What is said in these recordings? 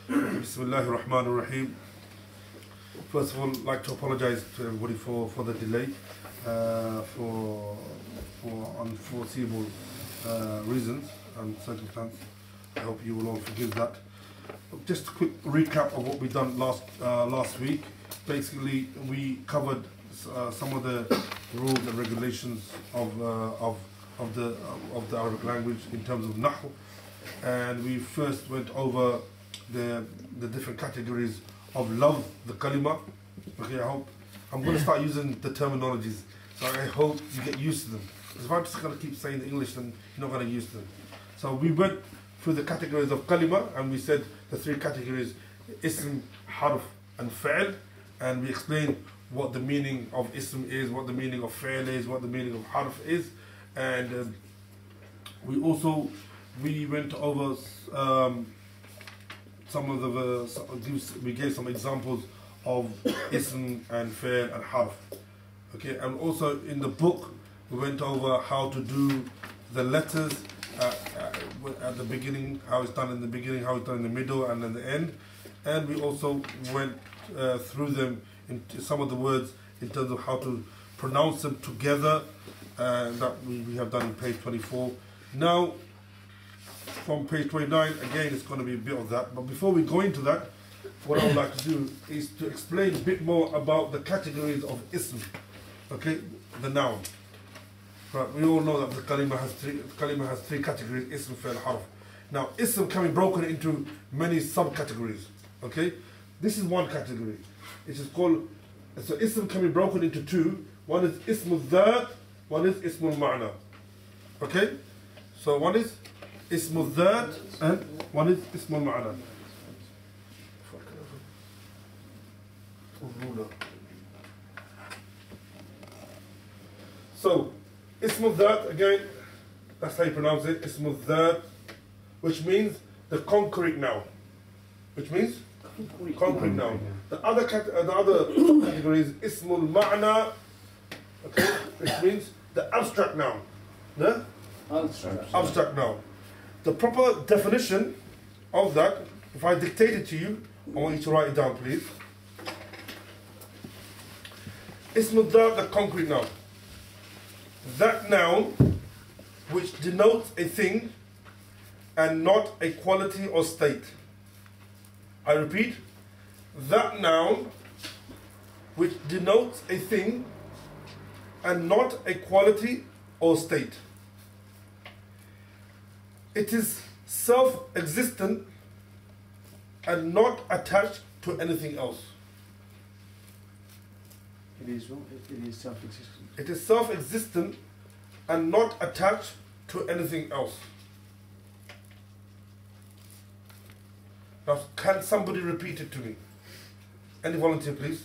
Bismillahir Rahmanir Rahim. First of all, I'd like to apologize to everybody for the delay, for unforeseeable reasons and circumstances. I hope you will all forgive that. Just a quick recap of what we done last week. Basically, we covered some of the rules and regulations of the Arabic language in terms of Nahu, and we first went over the different categories of love, the kalima. Okay, I'm going to start using the terminologies, so I hope you get used to them. Because if I'm just going to keep saying the English, then you're not going to get used to them. So we went through the categories of kalima, and we said the three categories: ism, harf, and fa'l, and we explained what the meaning of ism is, what the meaning of fa'l is, what the meaning of harf is, and we went over we gave some examples of ism and fa'l and harf. Okay, and also in the book we went over how to do the letters at the beginning, how it's done in the beginning, how it's done in the middle, and in the end. And we also went through them into some of the words in terms of how to pronounce them together, that we have done in page 24. Now, from page 29, again, it's going to be a bit of that. But before we go into that, what I would like to do is to explain a bit more about the categories of ism, okay, the noun. Right, we all know that the kalima has three categories: ism, fa'l, harf. Now, ism can be broken into many subcategories. Okay, this is one category. It is called. So ism can be broken into two. One is ismul dhat, one is ismul ma'na. Okay, so one is ismul dhat and one is ismul ma'na. So ismul dhat, again, that's how you pronounce it. Ismul dhat, which means the concrete noun. Which means concrete noun. The other category is ismul ma'na, okay, which means the abstract noun. The abstract noun. The proper definition of that, if I dictate it to you, I want you to write it down, please. Ismul dhat, the concrete noun. That noun which denotes a thing and not a quality or state. I repeat, that noun which denotes a thing and not a quality or state. It is self-existent and not attached to anything else. It is self-existent. It is self-existent and not attached to anything else. Now, can somebody repeat it to me? Any volunteer, please?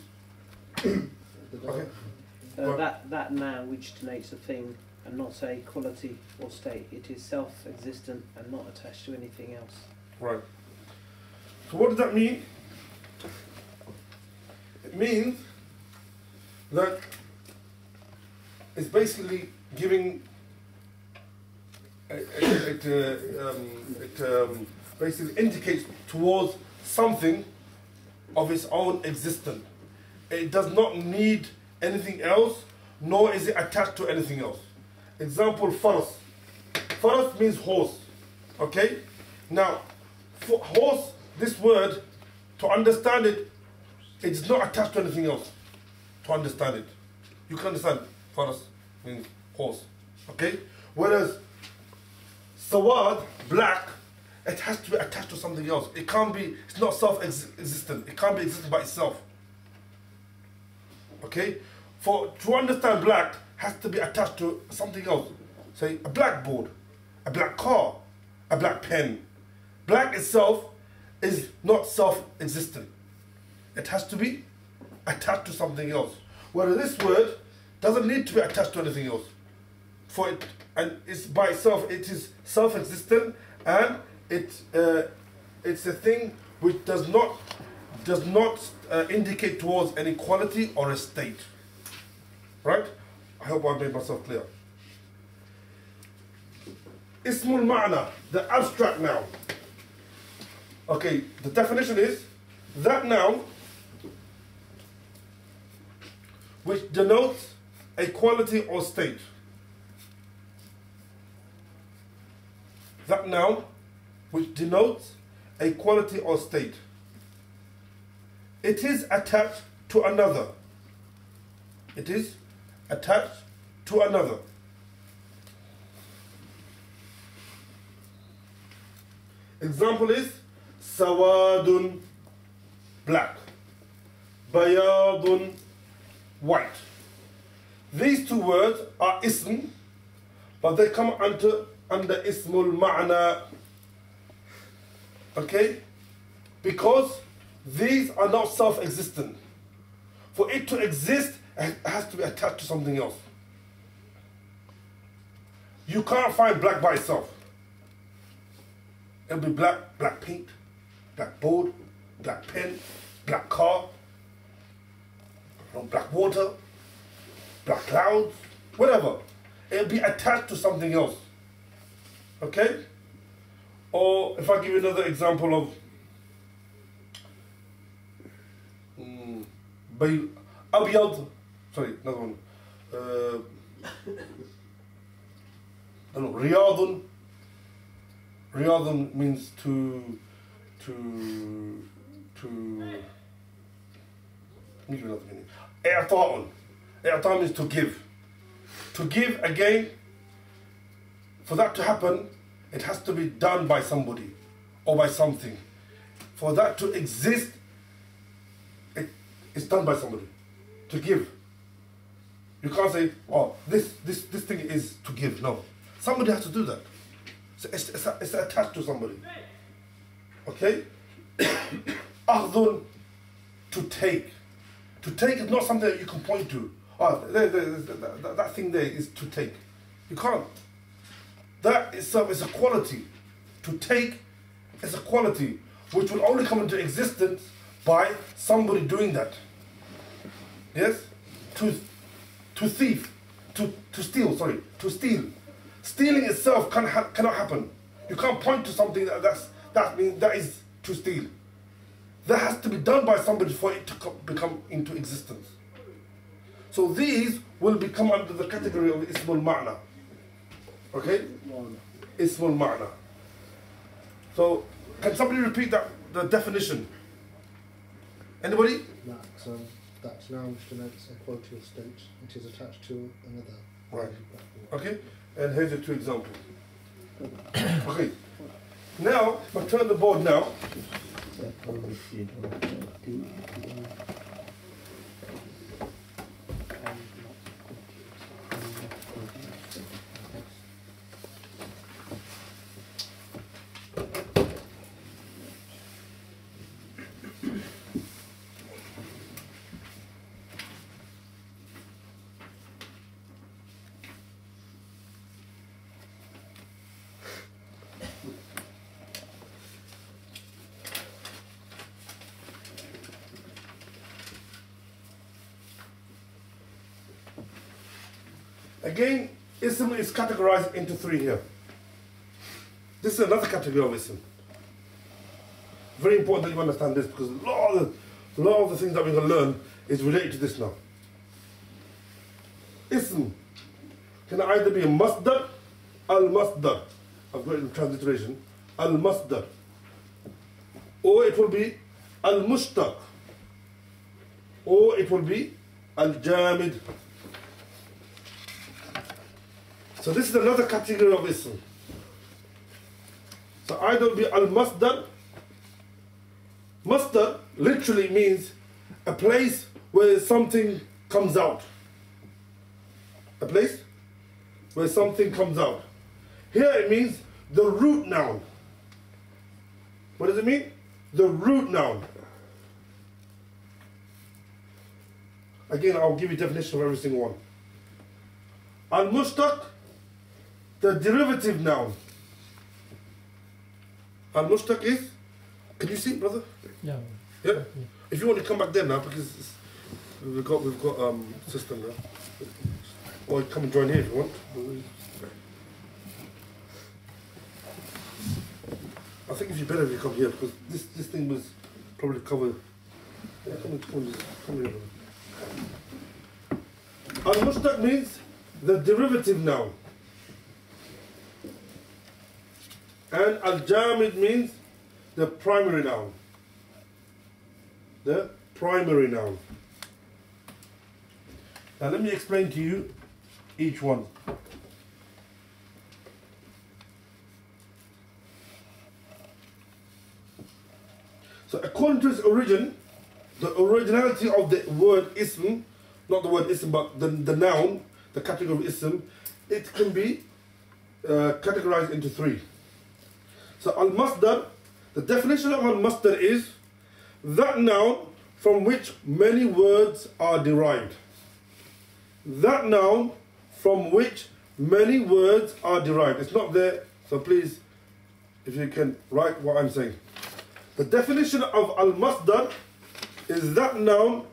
Okay. That noun which denotes a thing and not a quality or state. It is self-existent and not attached to anything else. Right. So what does that mean? It means that it's basically giving it basically indicates towards something of its own existence. It does not need anything else, nor is it attached to anything else. Example, faras. Faras means horse. Okay? Now, for horse, this word, to understand it, it's not attached to anything else. To understand it. You can understand faras means horse. Okay? Whereas sawad, black, it has to be attached to something else. It can't be, it's not self-existent. It can't be existent by itself. Okay? To understand black has to be attached to something else. Say a blackboard, a black car, a black pen. Black itself is not self-existent. It has to be attached to something else. Whereas this word doesn't need to be attached to anything else. For it, and it's by itself, it is self-existent, and it's a thing which does not indicate towards any quality or a state. Right? I hope I made myself clear. Ismul ma'na, the abstract noun. Okay, the definition is that noun which denotes a quality or state. That noun which denotes a quality or state. It is attached to another. It is attached to another. Example is sawadun, black, bayadun, white. These two words are ism, but they come under ismul ma'na. Okay? Because these are not self-existent. For it to exist, it has to be attached to something else. You can't find black by itself. It'll be black, black paint, black board, black pen, black car, black water, black clouds, whatever. It'll be attached to something else. Okay? Or if I give you another example of Abiyad, sorry, another one. Riyadun. Riyadun means to let me give you another meaning. I'ta'un. I'ta means to give. To give, again, for that to happen, it has to be done by somebody or by something. For that to exist, it's done by somebody. To give. You can't say, oh, this thing is to give. No. Somebody has to do that. So it's attached to somebody. Okay? Akhdun, to take. To take is not something that you can point to. Oh, that thing there is to take. You can't. That itself is a quality. To take is a quality which will only come into existence by somebody doing that. Yes? To thief. To steal, sorry. To steal. Stealing itself cannot happen. You can't point to something that is to steal. That has to be done by somebody for it to become into existence. So these will become under the category of ismul ma'na. Okay? Ismul ma'na. So, can somebody repeat the definition? Anybody? That noun which denotes a quality or state. It is attached to another. Right. Okay? And here's the two examples. Okay. Now, if I turn the board now. Again, ism is categorized into three here. This is another category of ism. Very important that you understand this because a lot of the things that we're going to learn is related to this now. Ism can either be a masdar, al-masdar. I've got it in transliteration. Al-masdar. Or it will be al-mushtaq. Or it will be al-jamid. So this is another category of ism. So either be al-masdar. Masdar literally means a place where something comes out. A place where something comes out. Here it means the root noun. What does it mean? The root noun. Again, I'll give you a definition of every single one. Al-mushtaq, the derivative noun. Al-mushtaq is, can you see it, brother? Yeah. Yeah? If you want to come back there now, because we've got system now. Or come and join here if you want. I think if you better if you come here because this thing was probably covered. Yeah, come here. Al-Mushtaq means the derivative noun. And Al-Jamid means the primary noun. The primary noun. Now let me explain to you each one. So according to its origin, the originality of the word ism, not the word ism but the noun, the category of ism, it can be categorized into three. So al-masdar, the definition of al-masdar is that noun from which many words are derived. That noun from which many words are derived. It's not there, so please, if you can write what I'm saying. The definition of al-masdar is that noun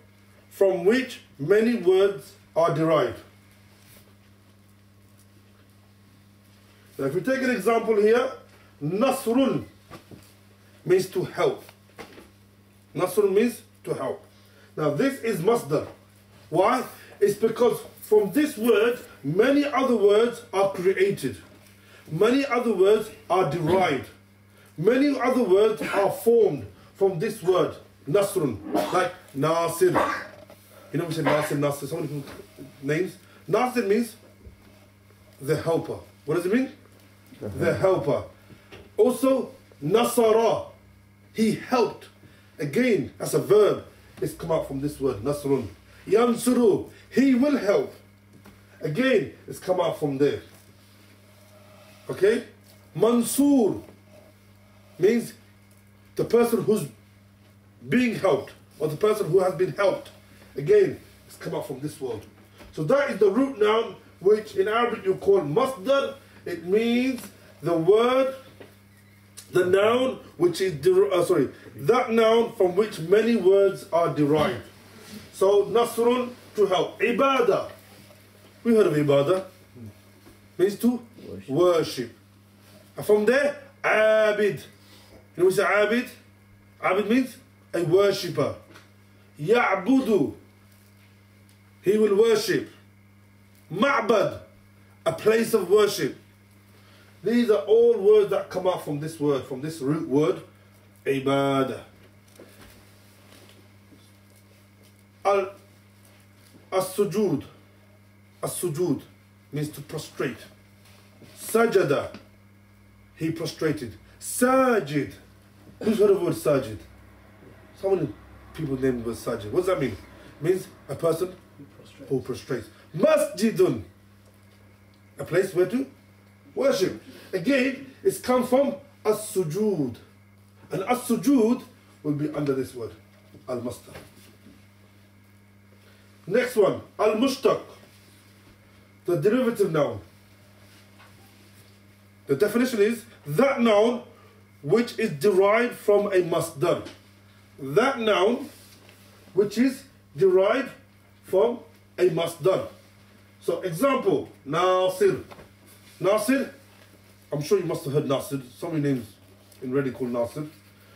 from which many words are derived. Now if we take an example here, Nasrun means to help. Nasrun means to help. Now this is masdar. Why? It's because from this word, many other words are created. Many other words are derived. Many other words are formed from this word, Nasrun. Like Nasir. You know we say Nasir, so many names. Nasir means the helper. What does it mean? The helper. Also, Nasara, he helped. Again, that's a verb. It's come out from this word, Nasrun. Yansuru, he will help. Again, it's come out from there. Okay? Mansur means the person who's being helped, or the person who has been helped. Again, it's come out from this word. So that is the root noun, which in Arabic you call masdar. It means the word, the noun which is that noun from which many words are derived. So Nasrun, to help. Ibadah, we heard of ibadah, means to worship. And from there, abid. You know what we say abid? Abid means a worshipper. Ya'budu, he will worship. Ma'bad, a place of worship. These are all words that come out from this word, from this root word, ibadah. As-sujud. As-sujud means to prostrate. Sajada, he prostrated. Sajid, who's heard of the word sajid? So many people named the word sajid. What does that mean? It means a person who prostrates. Masjidun, a place where to worship. Again, it's come from as-sujud. And as-sujud will be under this word, al-masdar. Next one, al-mushtaq, the derivative noun. The definition is that noun which is derived from a masdar. That noun which is derived from a masdar. So example, Nasir. Nasir, I'm sure you must have heard Nasir. So many names in Ready called Nasir,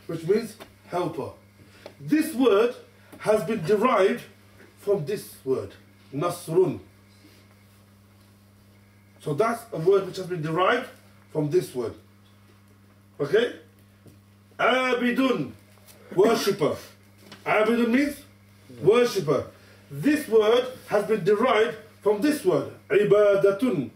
which means helper. This word has been derived from this word, Nasrun. So that's a word which has been derived from this word. Okay? Abidun, worshipper. Abidun means worshipper. This word has been derived from this word, ibadatun.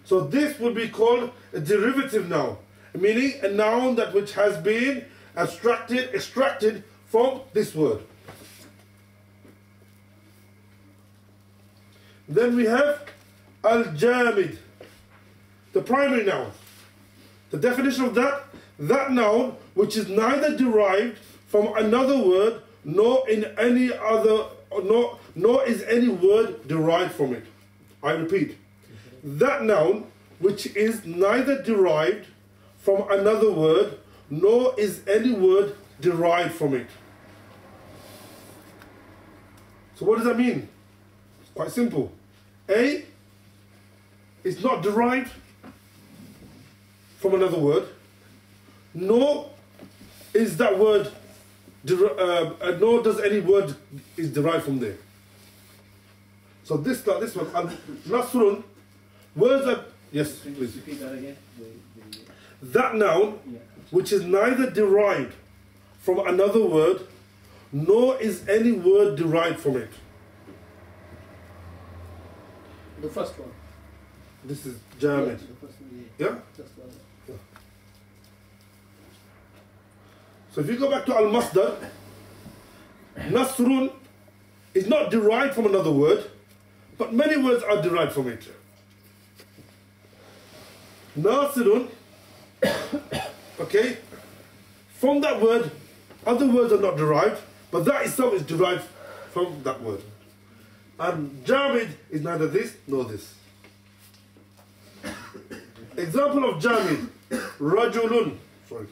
So this would be called a derivative noun, meaning a noun that which has been extracted from this word. Then we have al-jamid, the primary noun. The definition of that noun which is neither derived from another word nor in any other, nor is any word derived from it. I repeat, that noun which is neither derived from another word nor is any word derived from it. So what does that mean? It's quite simple. A is not derived from another word, nor is that word, nor does any word is derived from there. So this one, Nasrun, words that, yes, Can you please. just repeat that again? That noun, Yeah. which is neither derived from another word, nor is any word derived from it. The first one. This is Yeah, Jamid. the first one, Yeah? That's the one. So if you go back to al-masdar, Nasrun is not derived from another word, but many words are derived from it. Nasirun, okay, from that word, other words are not derived, but that itself is derived from that word. And Jamid is neither this nor this. Example of Jamid, Rajulun. Sorry.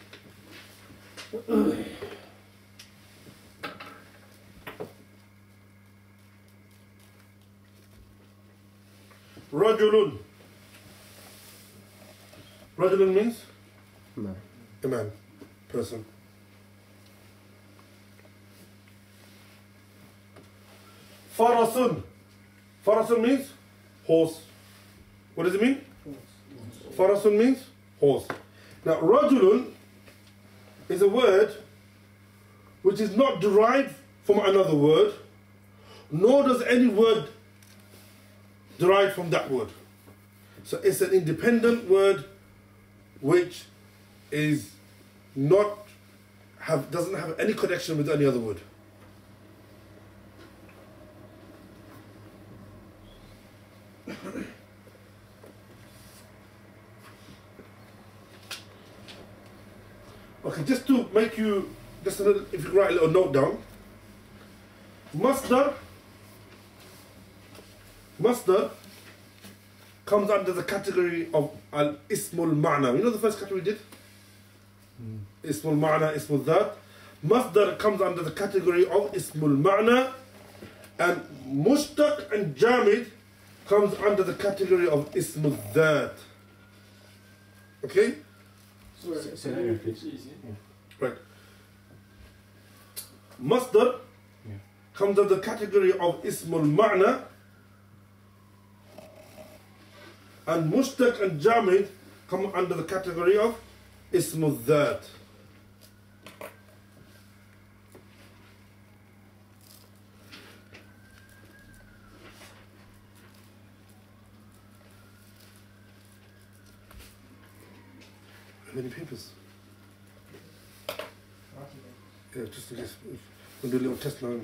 Rajulun. Rajulun means? No. A man, person. Farasun. Farasun means horse. What does it mean? Farasun means horse. Now, Rajulun is a word which is not derived from another word, nor does any word derive from that word. So it's an independent word which is not doesn't have any connection with any other word. Okay, just to make you just a little, if you write a little note down, masdar comes under the category of al-ismul ma'na. You know the first category we did? Ismul ma'na, ismul dhat. Masdar comes under the category of ismul ma'na, and mushtaq and jamid comes under the category of ismul dhat. Okay? Say that again, please. Right. Masdar Yeah. comes under the category of ismul ma'na, and mushtaq and jamid come under the category of ismul dhat. Any papers? Yeah, just in case. We'll do a little test now.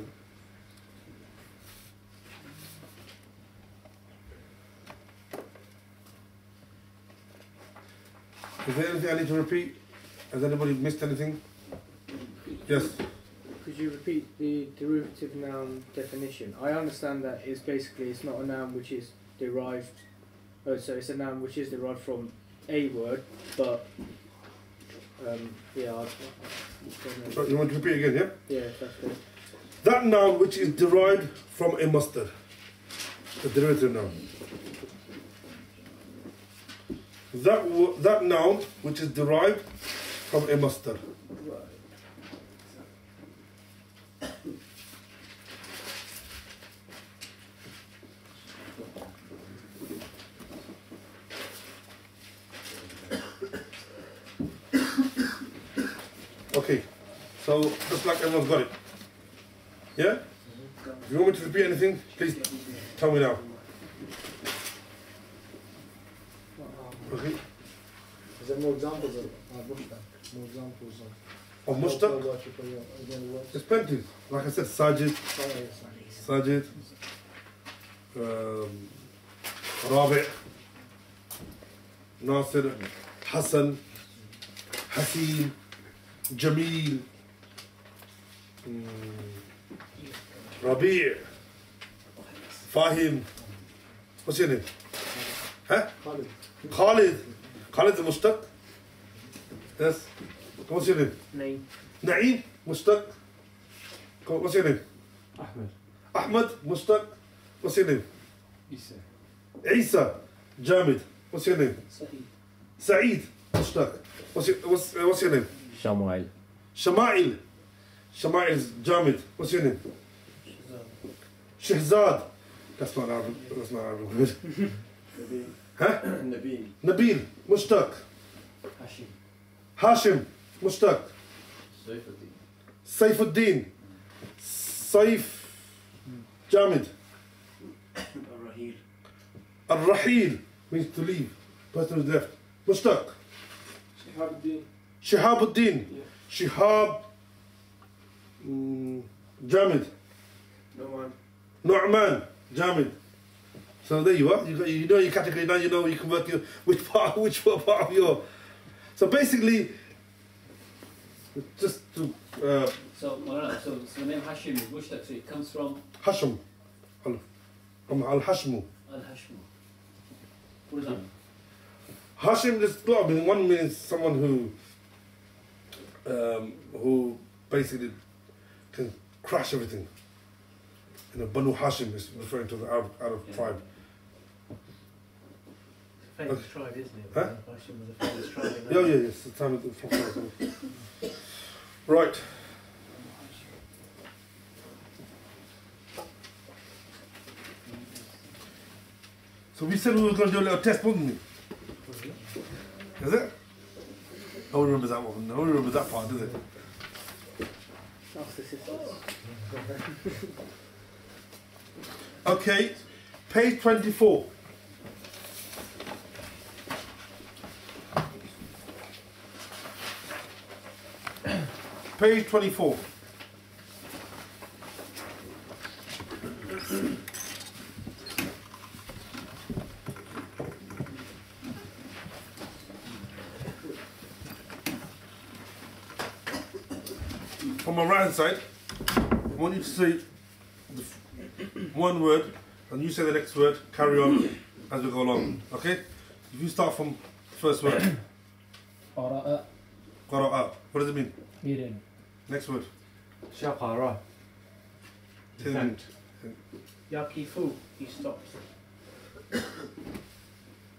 Is there anything I need to repeat? Has anybody missed anything? Yes. Could you repeat the derivative noun definition? I understand that it's not a noun which is derived. Oh, so it's a noun which is derived from a word, but yeah. So you want to repeat again, yeah? Yeah, that's good. That noun which is derived from a masdar, the derivative noun. That noun which is derived from a masdar. Okay, so looks like everyone's got it. Yeah? If you want me to repeat anything, please tell me now. Okay? Is there more examples of mushtaq? More examples Of of mushtaq? again, words? There's plenty. Like I said, Sajid, Sajid, Rabi', Nasir, Hassan, Hasim, Jamil, Rabi', Fahim. What's your name? Huh? Khalid. Khalid. Khalid the mushtaq? Yes. What's your name? Name. Naeem, mushtaq. What's your name? Ahmed. Ahmed, mushtaq. What's your name? Isa. Isa, Jamid. What's your name? Sahih. Saeed, mushtaq. What's your name? Shamuel. Shama'il. Shama'il is Jamid. What's your name? Shehzad. That's not Arabic. That's not Arabic word. Nabil. Huh? Nabil. Nabil. Mushtaq. Hashim. Hashim. Mushtaq. Saifuddin. Saifuddin. Saif. Jamid. Rahil. Al-Rahil means to leave. Person who's left. Mushtaq. Shihabuddin. Shihabuddin. Yeah. Shihab. Jamid. Noman. Nu'man. Jamid. So there you are. You know your category now. You know you can work your which part of your. So basically, just to So the name Hashim is mushtaq, so it comes from Hashim. From Al-Hashmu. Al-Hashim. What does that mean? Hashim, there's a lot of meaning. One means someone who basically can crash everything. You know, Banu Hashim is referring to the Arab tribe. Famous tribe, isn't it? Huh? Hashim was a famous tribe. Yes, the time of the Right. So we said we were going to do a little test, wasn't we? Is it? No one remembers that one. No one remembers that part, does it? Ask the sisters. Okay, page 24. Page 24. From my right hand side, I want you to say one word and you say the next word, carry on as we go along. Okay? If you start from the first word. قرأ Qara'a. What does it mean? reading. Next word. Shaqara. Say the meaning. Yaqifu, he stops.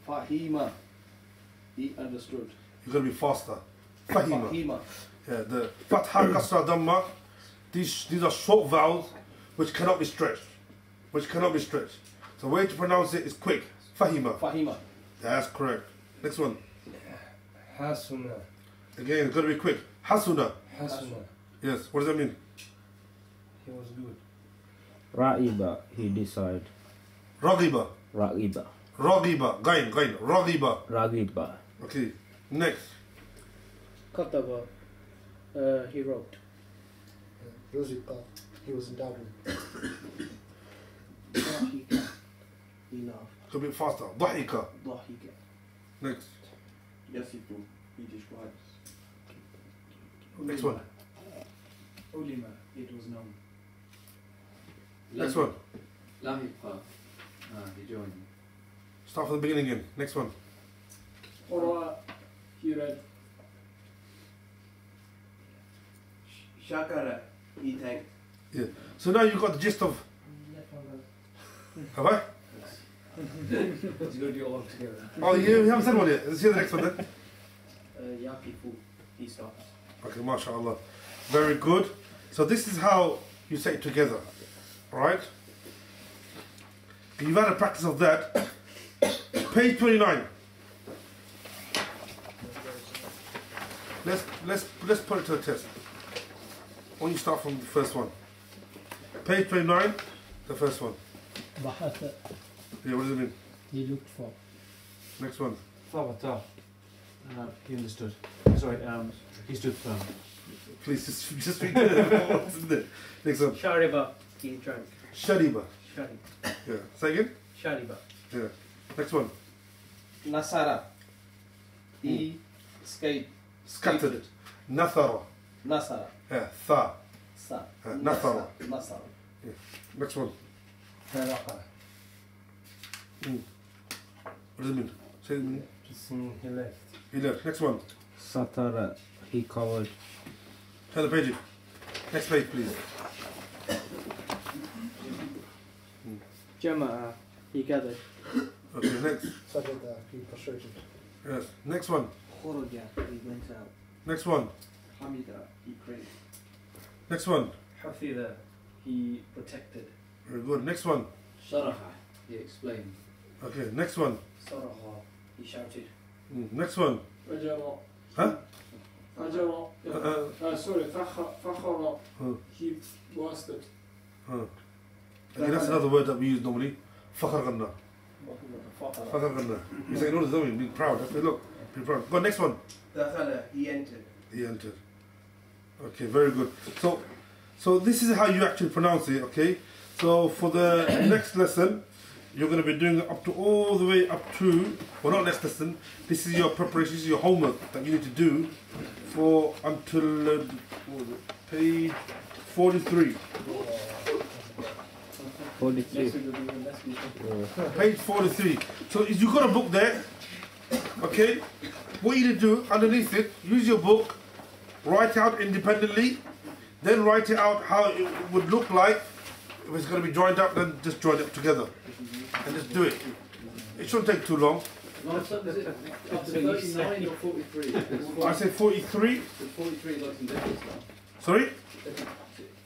Fahima. He understood. You've got to be faster. Fahima. Fahima. Yeah, the Fatha, Kasra, Dhamma. These are short vowels which cannot be stretched. Which cannot be stretched. So the way to pronounce it is quick. Fahima. Fahima. That's correct. Next one. Hasuna. Again, it's got to be quick. Hasuna. Hasuna. Yes. What does that mean? He was good. Ra'iba, he decided. Ragiba. Ra'iba. Ragiba. Gain. Ragiba. Ragiba. Okay. Next. Kataba, he wrote. Ruziqa, he was endowed with. Dahika, he laughed. Could be faster. Dahika. Dahika. Next. Yasifu. He describes. Next one. Ulima, it was known. Next one. Lahiqa. He joined. Start from the beginning again. Next one. Qura. He read. Shakara. He thanked. Yeah. So now you've got the gist of. Have I? Let's go do it all together. Oh, you haven't said one yet. Let's hear the next one then. Yaqifu, he stops. Okay, mashallah. Very good. So this is how you say it together. Alright? You've had a practice of that. Page 29. Let's put it to a test. Why don't you start from the first one? Page 29, the first one. بحث, Yeah, what does it mean? he looked for. Next one. Thabata. He understood. Sorry, he stood firm. Please just read it. Next one. Shariba, he drank. Shariba. Shari. Yeah. Say again? Shariba. Yeah. Next one. Nasara. He escaped. Scattered. Nathara. Nasara. Yeah. Tha. Sa. Nasara. Nasara. Next one. Taraqa. What does it mean? Say it mean. Just he left. He left. Next one. Satara, he covered. Turn the page. Next page, please. Jama'a, he gathered. Okay, next. Sajada, he prostrated. Yes. Next one. خرج, he went out. Next one. Hamida, he praised. Next one. Hafida, he protected. Very good. Next one. Sharaha, he explained. Okay. Next one. Saraha, he shouted. Next one. Fajara. Huh? Fajara. Sorry, Fakhara. He boasted. Okay, that's another word that we use normally. Fakhar ghanna. Fakhar ghanna. You say, no, don't be proud. That's look. Be proud. Go next one. Dakhala, he entered. He entered. Okay, very good. So this is how you actually pronounce it, okay? So for the next lesson, you're going to be doing it up to all the way up to, well, not next lesson, this is your preparation, this is your homework that you need to do for until page 43. 43. Page 43. So if you've got a book there, okay, what you need to do underneath it, use your book, write it out independently, then write it out how it would look like. If it's going to be joined up, then just join it together and just do it. It shouldn't take too long. No, it's up to 39 or 43. I say 43. 43 is like some difference now. Sorry?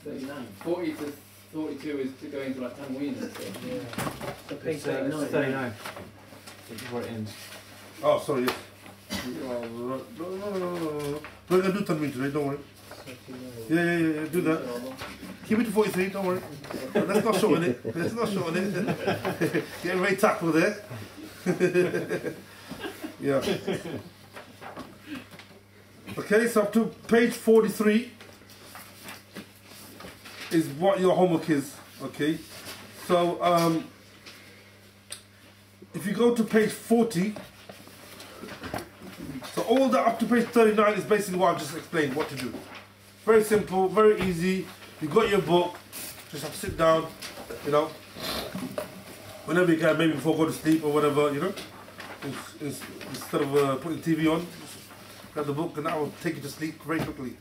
39. 40 to 42 is to go into like Tanween and stuff. So page It's 39. 39. This is where it ends. Oh, sorry. Yes. No. We're going to do Tanween today, don't worry. Yeah, do that. Keep it to 43, don't worry. Let's not shorten it. Let's not shorten it. Getting very tactful there. Yeah. Okay, so up to page 43 is what your homework is. Okay. So if you go to page 40, so all the up to page 39 is basically what I've just explained what to do. Very simple, very easy. You've got your book, just have to sit down, you know, whenever you can, maybe before go to sleep or whatever, you know, instead of putting TV on, just grab the book and that will take you to sleep very quickly.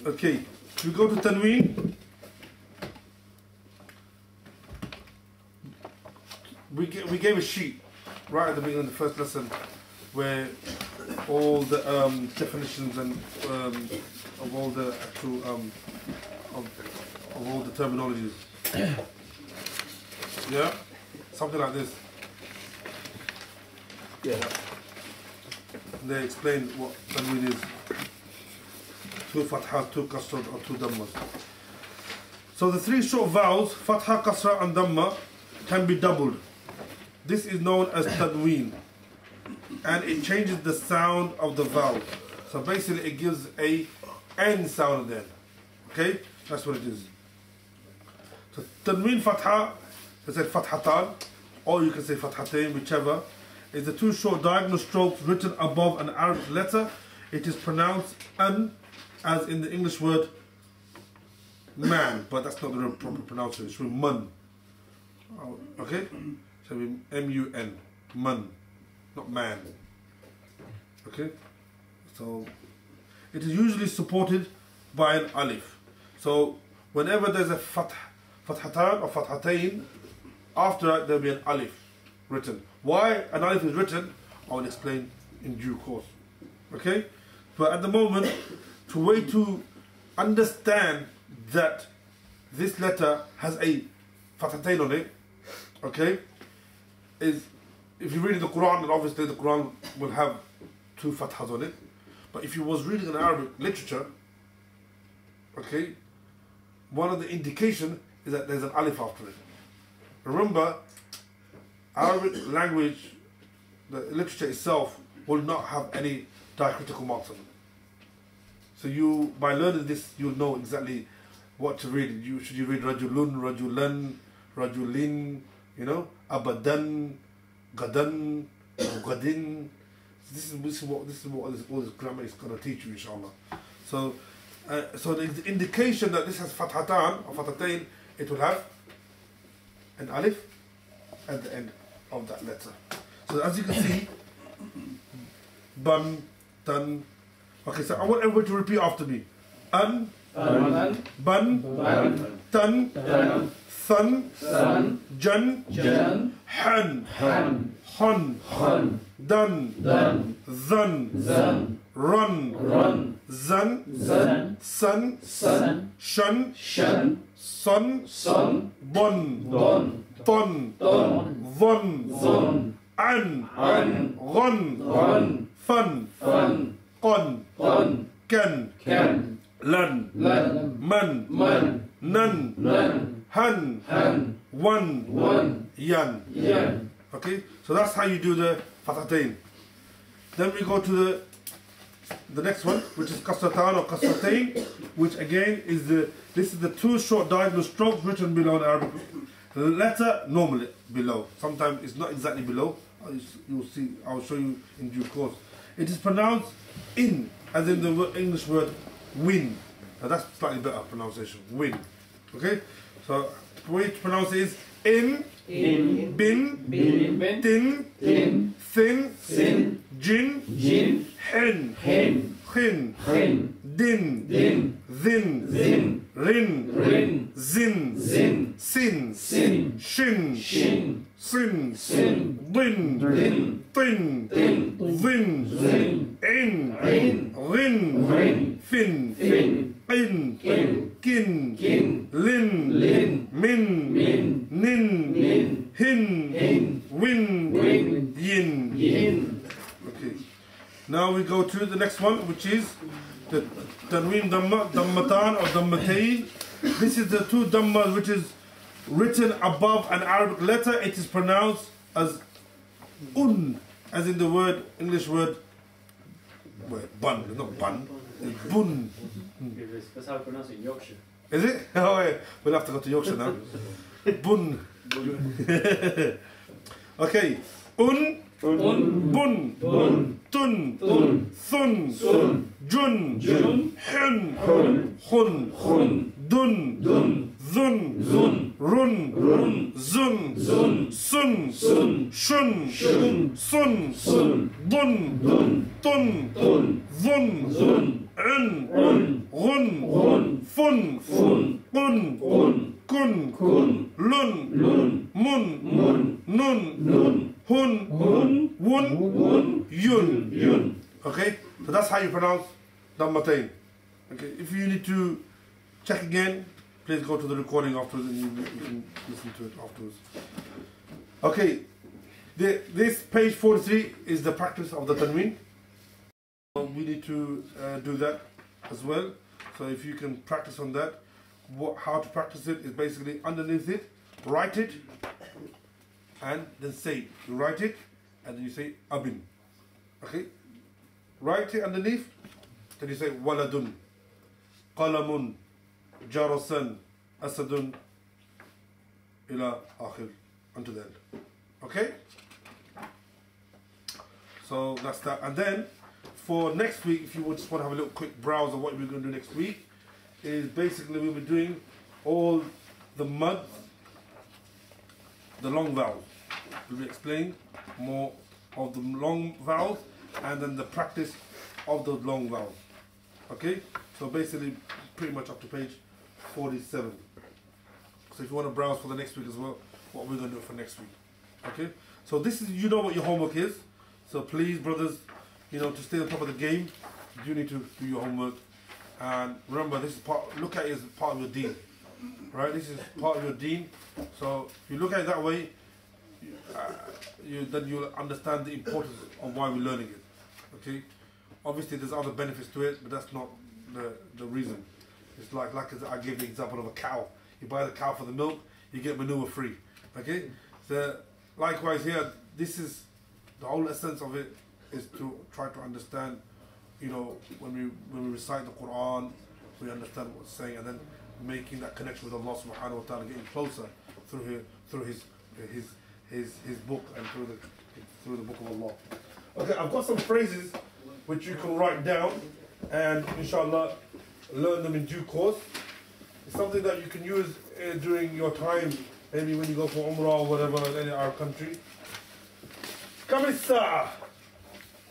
Okay, we go to Tanween. We gave a sheet right at the beginning of the first lesson where all the definitions and of all the actual of all the terminologies. Yeah, something like this. Yeah. And they explain what Tanween is. 2 fathas, 2 kasra, or 2 dhammas. So the 3 short vowels, fatha, kasra, and dhamma, can be doubled. This is known as Tanween, and it changes the sound of the vowel. So basically it gives a N sound then. Okay? That's what it is. So Tanween Fatha, they said Fathatan, or you can say Fathatain, whichever, is the 2 short diagonal strokes written above an Arabic letter. It is pronounced an, as in the English word man, but that's not the proper pronunciation. It should be mun. Okay? So we M-U-N, man, not man. Okay? So it is usually supported by an alif. So whenever there's a fathatan or fathatain, after that there'll be an alif written. Why an alif is written, I will explain in due course. Okay? But at the moment, the way to understand that this letter has a fathatain on it, okay, is if you're reading the Quran, then obviously the Quran will have 2 fathas on it. But if you was reading an Arabic literature, okay, one of the indication is that there's an alif after it. Remember, Arabic language, the literature itself, will not have any diacritical marks on it. So you, by learning this, you'll know exactly what to read. Should you read Rajulun, Rajulan, Rajulin, you know, Abadan, Gadan, Gadin. This is what all this grammar is going to teach you, inshallah. So, so the indication that this has fathatan or fathatain, it will have an alif at the end of that letter. So as you can see, ban, tan. Okay, so I want everybody to repeat after me. An, Ban, Tan, Sun, Jan, Han, Hon, Dun, Zun, Run, Zan, Sun, Shun, Son, Bon, Ton, Von, An, Ron, Fun, Qon, Ken, Lan, Man, Nan, Han, Wan, Yan. Okay, so that's how you do the fathatain. Then we go to the next one, which is kasratan or kasratain, which again is this is the two short diagonal strokes written below in Arabic. The letter normally below. Sometimes it's not exactly below. You'll see. I'll show you in due course. It is pronounced in, as in the English word win. Now that's slightly better pronunciation. Win. Okay. So the way to pronounce it is in, bin, tin, thin, jin, hen, hin, din, zin, rin, zin, sin, shin, sin, din, tin, zin, in, rin, fin, in, kin, lin, min, nin, hin, win, yin. Okay. Now we go to the next one, which is the tanween dammatan or dammatayn. This is the two dammas which is written above an Arabic letter. It is pronounced as as in the word, English word, bun. It's not bun, it's bun. That's how I pronounce it in Yorkshire. Is it? Oh yeah, we'll have to go to Yorkshire now. Bun. Okay. Bun, tun, thun, jun, hun, dun, zun, run, zun, sun, shun, sun, dun, tun, zun, run, fun, kun, lun, mun, nun, hun, wun, yun. Okay, so that's how you pronounce dammatayn. Okay, if you need to check again, please go to the recording afterwards and you can listen to it afterwards. Okay, this page 43 is the practice of the tanween. We need to do that as well. So if you can practice on that, how to practice it is basically underneath it, write it, and then say it. You write it, and then you say abin. Okay? Write it underneath, then you say waladun, qalamun, jarasan, asadun, ila akhir, unto the end. Okay? So that's that. And then for next week, if you just want to have a little quick browse of what we're going to do next week, is basically we'll be doing all the muds, the long vowels. We'll be explaining more of the long vowels and then the practice of the long vowels. Okay? So basically pretty much up to page 47. So if you want to browse for the next week as well, what we're going to do for next week. Okay? So this is, you know what your homework is. So please, brothers, you know, to stay on top of the game, you need to do your homework. And remember, this is part, look at it as part of your deen. Right? This is part of your deen. So if you look at it that way, then you'll understand the importance of why we're learning it. Okay? Obviously there's other benefits to it, but that's not the reason. It's like I gave the example of a cow. You buy the cow for the milk, you get manure free. Okay? So likewise here, this is the whole essence of it, is to try to understand, you know, when we recite the Quran, we understand what it's saying, and then making that connection with Allah subhanahu wa ta'ala, getting closer through his book and through the book of Allah. Okay, I've got some phrases which you can write down and inshallah learn them in due course. It's something that you can use during your time, maybe when you go for Umrah or whatever in any Arab country. Kam as-sa'a,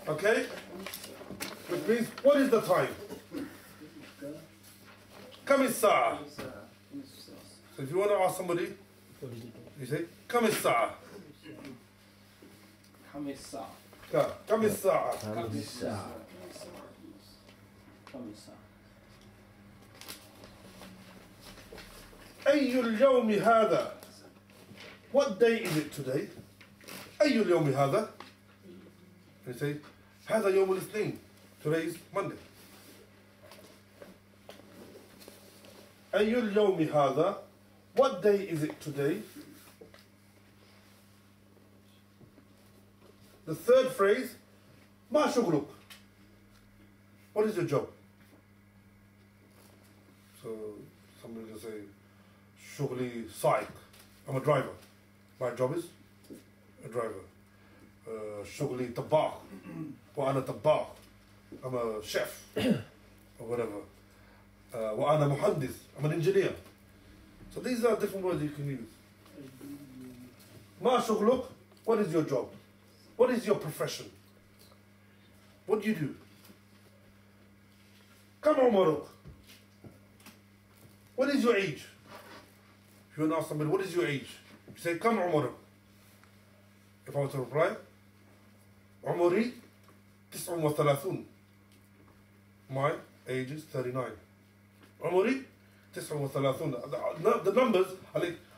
okay? Which means, what is the time? Kam as-sa'a. So if you want to ask somebody, you say, Kam as-sa'a. Kamisa. Kam as-sa'a. Kamisa. Kamisa. أي اليوم هذا. What day is it today? أي اليوم هذا. You say, هذا يوم الاثنين. Today is Monday. أي اليوم هذا. What day is it today? The third phrase, ما شغلك. What is your job? So somebody will say, شغلي سائق. I'm a driver. My job is a driver. شغلي طباخ. وأنا طباخ. I'm a chef or whatever. وأنا مهندس. I'm an engineer. So these are different words you can use. ما شغلك. What is your job? What is your profession? What do you do? كم عمرك? What is your age? If you want to ask somebody, what is your age? You say, كم عمرك? If I was to reply, عمري 39. My age is 39. عمري 39. The numbers,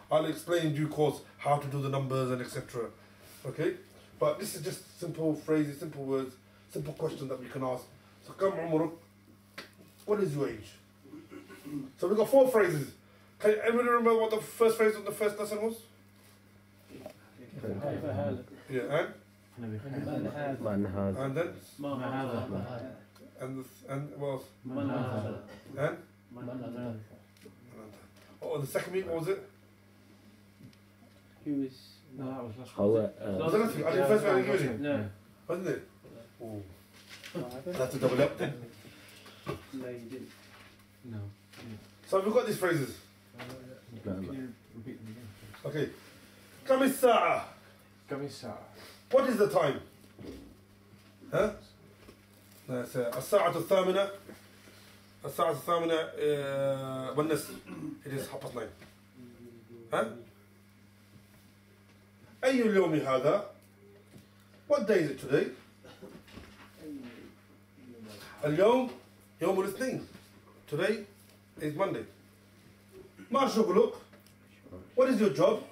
I'll explain in due course how to do the numbers and etc. Okay? But this is just simple phrases, simple words, simple questions that we can ask. So كم عمرك? What is your age? So we've got 4 phrases. Can everybody remember what the first phrase of the first lesson was? Yeah, and? Man has. And then? And what else? And? Oh, the second meeting, what was it? Who is? No, that was last How, Was that nothing? I did the first one in uni. No. Wasn't it? Oh. What? That's a double up then. No, you didn't. No. So we've got these phrases. Can you repeat them again? Okay. كم الساعة? كم الساعة؟ What is the time? ها؟ الساعة الثامنة. الساعة الثامنة والنصف. It is 9:30. ها؟ أي اليوم هذا؟ What day is it today? اليوم يوم الاثنين. Today is Monday. ما شغلك? What is your job?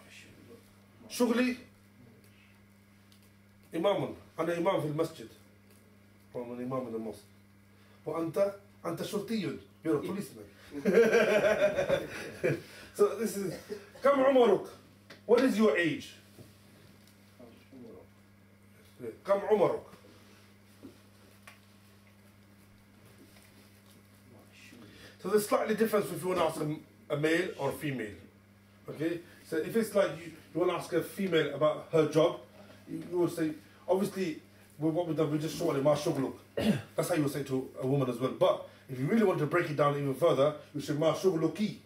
شغلي إمام. أنا إمام في المسجد. I'm an imam in the mosque. وأنت شرطي. You're a policeman. So this is كم عمرك? What is your age? كم عمرك? So there's slightly difference if you want to ask a male or a female. Okay? So if it's like you want to ask a female about her job, you would say, obviously, with what we've done, we just shortened ma shughluk. That's how you would say to a woman as well. But if you really want to break it down even further, you say ma shughluki.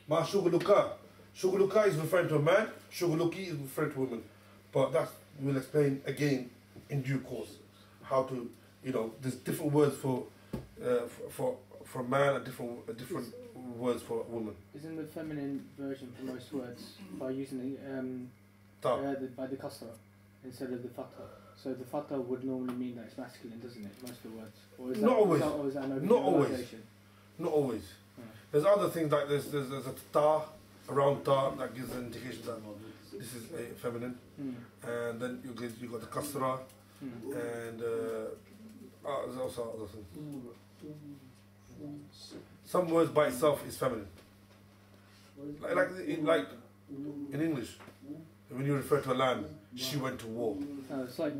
Ma shughluka. Shughluka is referring to a man, shughluki is referring to a woman. But that's, we'll explain again in due course how to, there's different words for a man and different words for a woman. Isn't the feminine version for most words by using by the kasra instead of the fatha? So the fatha would normally mean that it's masculine, doesn't it? Most of the words. Or is Not always. Or is that an Not always. overgeneralization? Not always. Right. There's other things like there's a ta, a round ta that gives an indication that this is a feminine, and then you got the kasra, and there's also other things. Some words by itself is feminine. Like in English, when you refer to a land, she went to war. It's like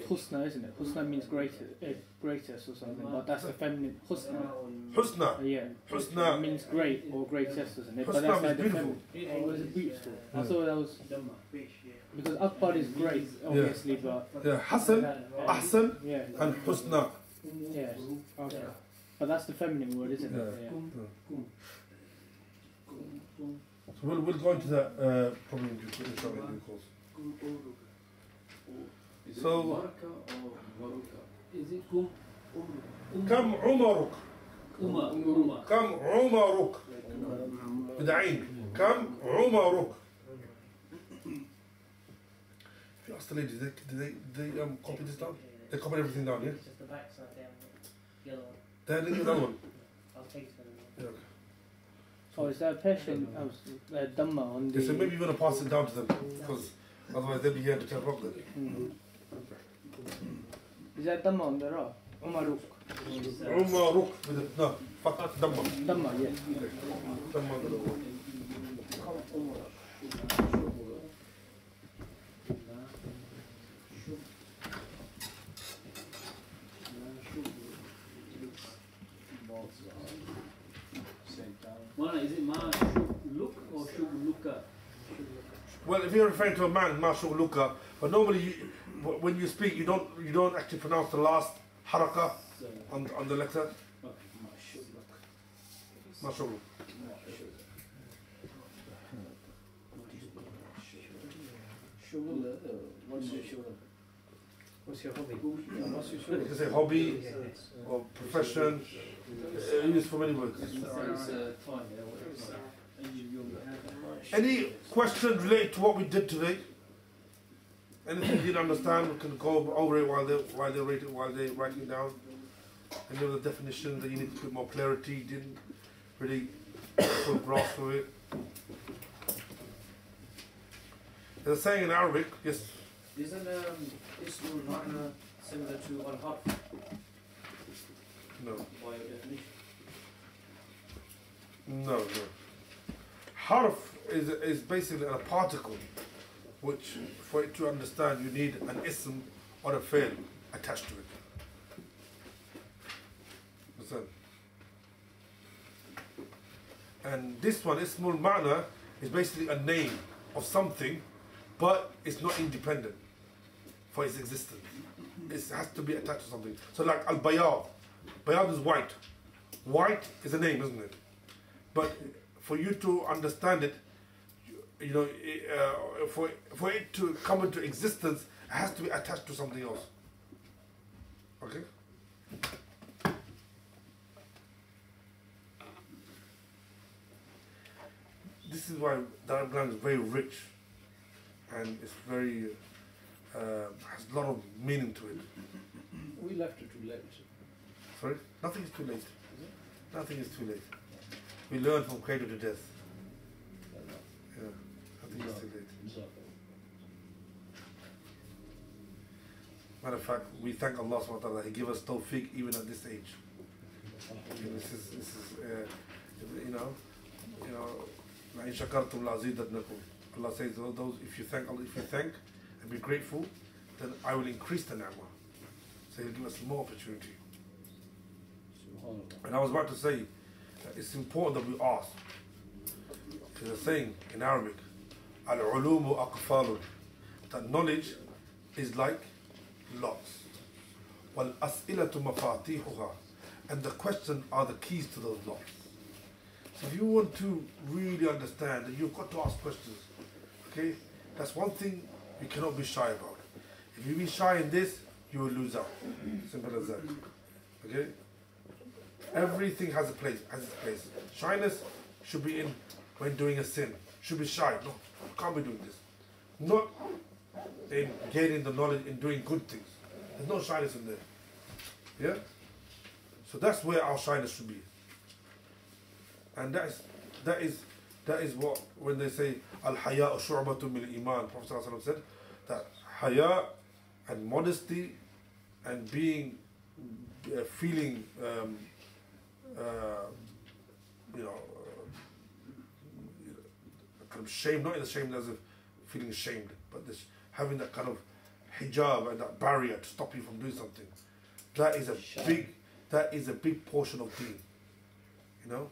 husna, isn't it? Husna means greatest or something, but that's the feminine husna. Husna. Yeah. Husna means great or greatest, doesn't it? Husna But that's means like the beautiful. feminine. Oh, is it beautiful? I thought that was because Akbar is great, obviously, but Yeah, Hassan, Ahsan, yeah, and Husna. yeah, okay. But that's the feminine word, isn't it? Yeah. So we'll go into that probably in due course. So, Is it كم عمرك? كم عمرك? with the ain. Kam umaruk. If you ask the ladies, did they copy this down? They copied everything down, yeah? Just the back side down, yellow one. Then there's another one. I'll take it. Yeah, okay. Oh, is that a patient Dhamma on the... They said maybe you're going to pass it down to them, because otherwise they'll be here to 10 o'clock then. Is that Dhamma on the Ra? Umaruk. Umaruk with the, no, Fatah Dhamma. Dhamma, yeah. Dhamma with the word. Mana, is it ma look or shugluka? Well, if you're referring to a man, Mashu Luka, but normally when you speak, you don't actually pronounce the last haraka on the letter. Mashu. What's your hobby? You can say hobby or profession. Used for many words. Any questions related to what we did today? Anything you didn't understand, we can go over it while they're writing down. Any other definitions that you need a bit more clarity, you didn't really full grasp of it. There's a saying in Arabic, yes. Isn't Ismul Ma'na similar to Al-Harf No. by your definition? No. Harf is basically a particle, which for it to understand you need an ism or a fi'l attached to it. Understand? And this one, Ismul Ma'na, is basically a name of something, but it's not independent for its existence. It has to be attached to something. So like Al-Bayad. Bayad is white. White is a name, isn't it? But for you to understand it, you know, for it to come into existence, it has to be attached to something else. Okay? This is why the Arab language is very rich, and it's very has a lot of meaning to it. We left it too late. Sorry? Nothing is too late. Nothing is too late. We learn from cradle to death. Yeah, nothing is too late. Matter of fact, we thank Allah subhanahu wa ta'ala, He gave us tawfiq even at this age. This is you know, لَإِن شَكَرْتُمْ لَأَزِيدَنَّكُمْ. Allah says, those if you thank and be grateful, then I will increase the ni'mah. So He'll give us more opportunity. And I was about to say that it's important that we ask. There's a saying in Arabic, al-ulumu aqfalun, that knowledge is like locks. Wal as'ilatu mafatihuha, and the questions are the keys to those locks. So if you want to really understand, then you've got to ask questions. Okay? That's one thing you cannot be shy about. If you be shy in this, you will lose out. Simple as that. Okay? Everything has a place, has its place. Shyness should be in when doing a sin. Should be shy. No, can't be doing this. Not in gaining the knowledge in doing good things. There's no shyness in there. Yeah? So that's where our shyness should be. And that is what, when they say al-haya shu'batun min iman, Prophet ﷺ said that haya and modesty and being feeling kind of shame, not in the shame as if feeling ashamed, but this having that kind of hijab and that barrier to stop you from doing something. That is a big portion of deen. You know?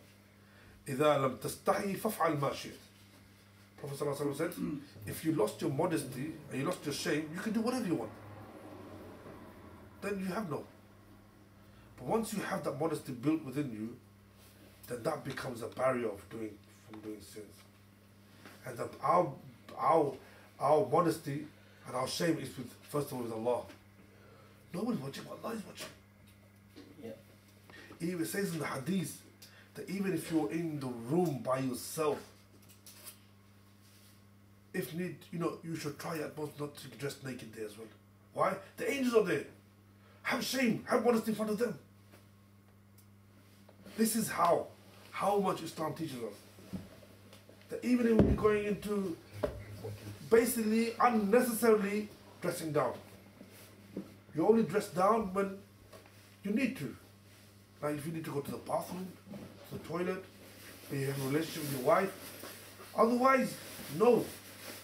إِذَا لَمْ تَسْتَحِي فَافْعَلْ مَا شِئْتَ. Prophet ﷺ said, if you lost your modesty and you lost your shame, you can do whatever you want. Then you have no. But once you have that modesty built within you, then that becomes a barrier from doing sins. And that our modesty and our shame is first of all with Allah. Nobody's watching, Allah is watching. Yeah. He even says in the hadith that even if you're in the room by yourself, if need, you should try at most not to dress naked there as well. Why? The angels are there. Have shame, have modesty in front of them. This is how much Islam teaches us. That even if we're going into basically unnecessarily dressing down. You only dress down when you need to. Like if you need to go to the bathroom, to the toilet, or you have a relationship with your wife. Otherwise, no.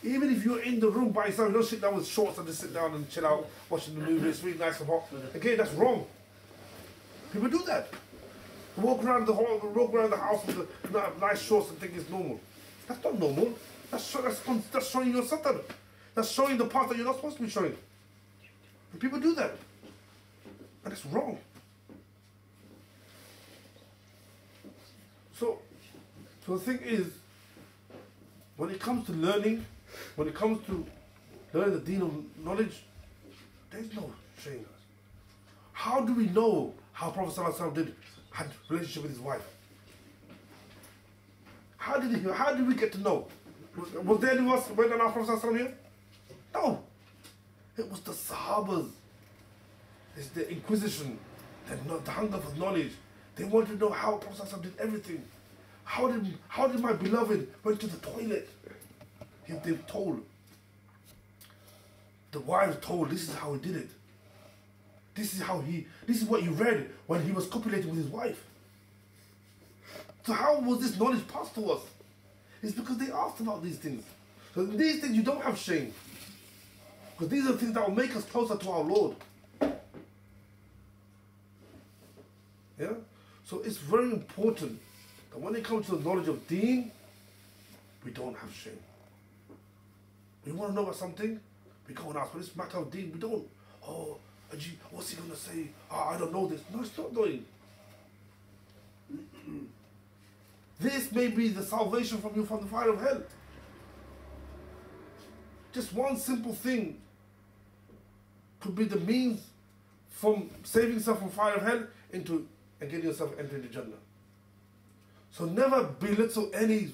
Even if you're in the room by yourself, you don't sit down with shorts and just sit down and chill out, watching the movie, it's really nice and hot. Again, that's wrong. People do that. They walk around the house with the nice shorts and think it's normal. That's not normal. That's showing your satar. That's showing the part that you're not supposed to be showing. And people do that. And it's wrong. So the thing is, when it comes to learning, when it comes to learning the deen of knowledge, there's no shame. How do we know how Prophet ﷺ had a relationship with his wife? How did we get to know? Was there anyone else when our Prophet ﷺ here? No. It was the Sahabas. It's the Inquisition, the hunger for knowledge. They wanted to know how Prophet ﷺ did everything. How did my beloved went to the toilet? They were told. The wives told, this is how he did it. This is what he read when he was copulating with his wife. So how was this knowledge passed to us? It's because they asked about these things. So these things you don't have shame. Because these are the things that will make us closer to our Lord. Yeah? So it's very important that when it comes to the knowledge of deen, we don't have shame. We want to know about something, we go and ask, but it's a matter of deen, we don't. Oh, Ajib, what's he going to say? Oh, I don't know this. No, it's not doing. This may be the salvation from you from the fire of hell. Just one simple thing could be the means from saving yourself from fire of hell and getting yourself entering the Jannah. So never belittle any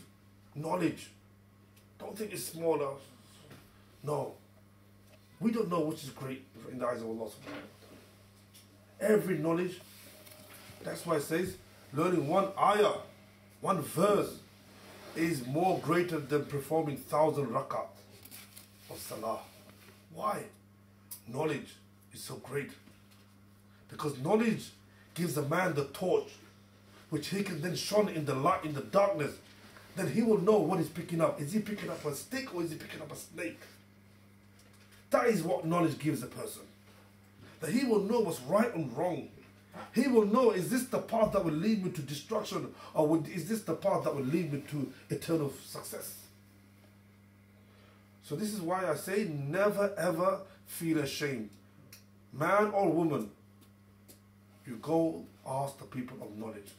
knowledge. Don't think it's smaller. No. We don't know which is great in the eyes of Allah subhanahu wa ta'ala. Every knowledge, that's why it says, learning one ayah, one verse, is more greater than performing 1,000 rakat of salah. Why? Knowledge is so great. Because knowledge gives a man the torch, which he can then shine in the light, in the darkness. Then he will know what he's picking up. Is he picking up a stick or is he picking up a snake? That is what knowledge gives a person. That he will know what's right and wrong. He will know, is this the path that will lead me to destruction, or is this the path that will lead me to eternal success? So this is why I say never ever feel ashamed. Man or woman, you go ask the people of knowledge.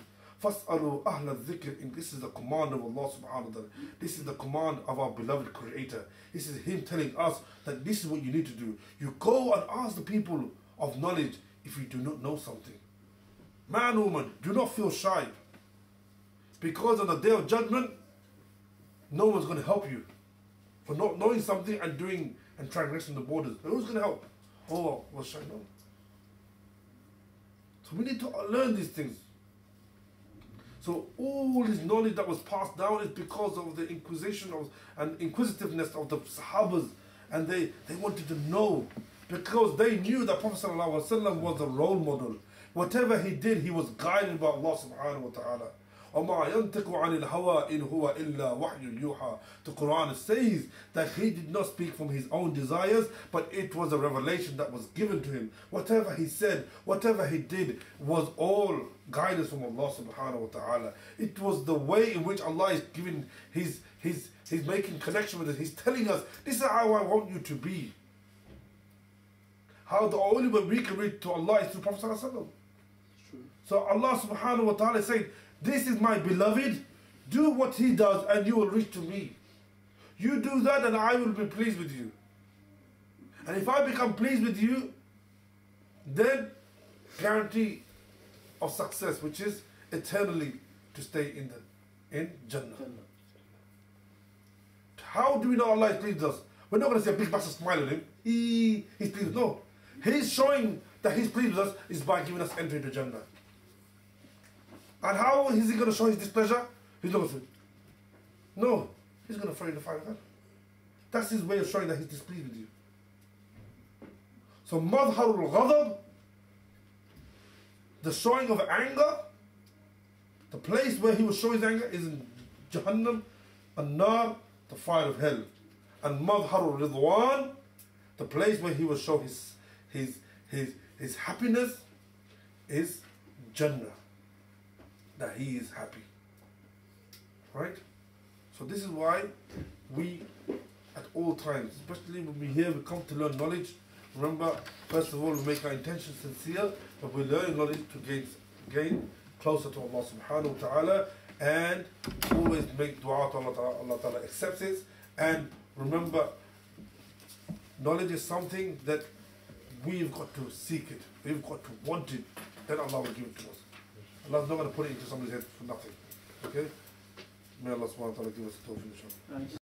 فَاسْأَلُوا أَهْلَ الذِّكْرِ. And this is the command of Allah subhanahu wa ta'ala. This is the command of our beloved Creator. This is Him telling us that this is what you need to do. You go and ask the people of knowledge if you do not know something. Man, woman, do not feel shy. Because on the day of judgment, no one's going to help you for not knowing something and doing and transgressing the borders. Who's going to help? Oh, well, shy, no. So we need to learn these things. So all this knowledge that was passed down is because of the and inquisitiveness of the Sahabas, and they wanted to know, because they knew that Prophet ﷺ was a role model. Whatever he did, he was guided by Allah subhanahu wa ta'ala. وَمَا يَنْتِقُ عَنِ الْهَوَىٰ إِنْ هُوَ إِلَّا وَحْيٌ يُوحَىٰ. The Quran says that he did not speak from his own desires, but it was a revelation that was given to him. Whatever he said, whatever he did, was all guidance from Allah subhanahu wa ta'ala. It was the way in which Allah is giving He's making connection with us. He's telling us, this is how I want you to be. How the only way we can reach to Allah is through Prophet sallallahu alaihi wasallam. So Allah subhanahu wa ta'ala is saying, this is my beloved, do what he does and you will reach to me. You do that and I will be pleased with you. And if I become pleased with you, then guarantee of success, which is eternally to stay in Jannah. Jannah. How do we know Allah is pleased with us? We're not going to see a big massive smile on him. He's pleased. No. He's showing that he's pleased with us is by giving us entry to Jannah. And how is he going to show his displeasure? He's not going to. No. He's going to throw you in the fire of hell. That's his way of showing that he's displeased with you. So Madharul Ghadab, the showing of anger, the place where he will show his anger is in Jahannam, An-Nar, the fire of hell. And Madharul Ridwan, the place where he will show his happiness is Jannah, that he is happy. Right? So this is why we at all times, especially when we come to learn knowledge, remember, first of all, we make our intention sincere, but we learn knowledge to gain closer to Allah subhanahu wa ta'ala, and always make dua to Allah ta'ala accepts it. And remember, knowledge is something that we've got to seek it, we've got to want it, then Allah will give it to us. Allah's not going to put it into somebody's head for nothing. Okay? May Allah subhanahu wa ta'ala give us the tawfiq, inshallah. Nice.